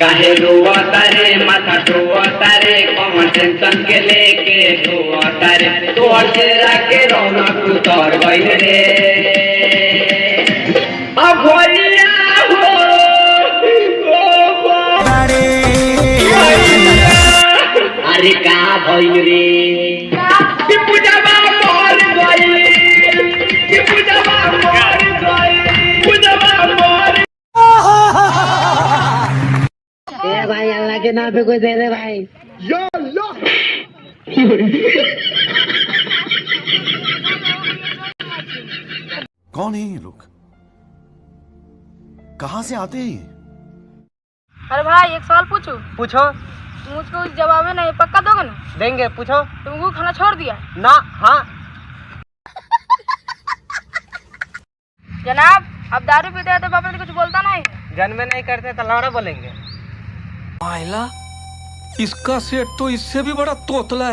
काहे रोता रे माथा टोता रे कौन टेंशन के लेके रोता रे तो चेहरा के रौनक उतर गइल रे अब भैया हो अरे का भइल रे कि पूजावा मर गइल कि पूजावा मर गइल पूजावा मर ए भाई अल्लाह के नाम पे कोई दे दे भाई या अल्लाह। कौन है ये लोग? कहां से आते हैं ये? अरे भाई एक सवाल पूछूं? पूछो। मुझको जवाब नहीं पक्का दोगे ना? देंगे, पूछो। तुमको खाना छोड़ दिया? ना। हाँ। जनाब अब दारू पीते हैं तो बाबा कुछ बोलता नहीं? जन्म नहीं करते तो लौड़ा बोलेंगे। इसका सेठ तो इससे भी बड़ा तोतला है।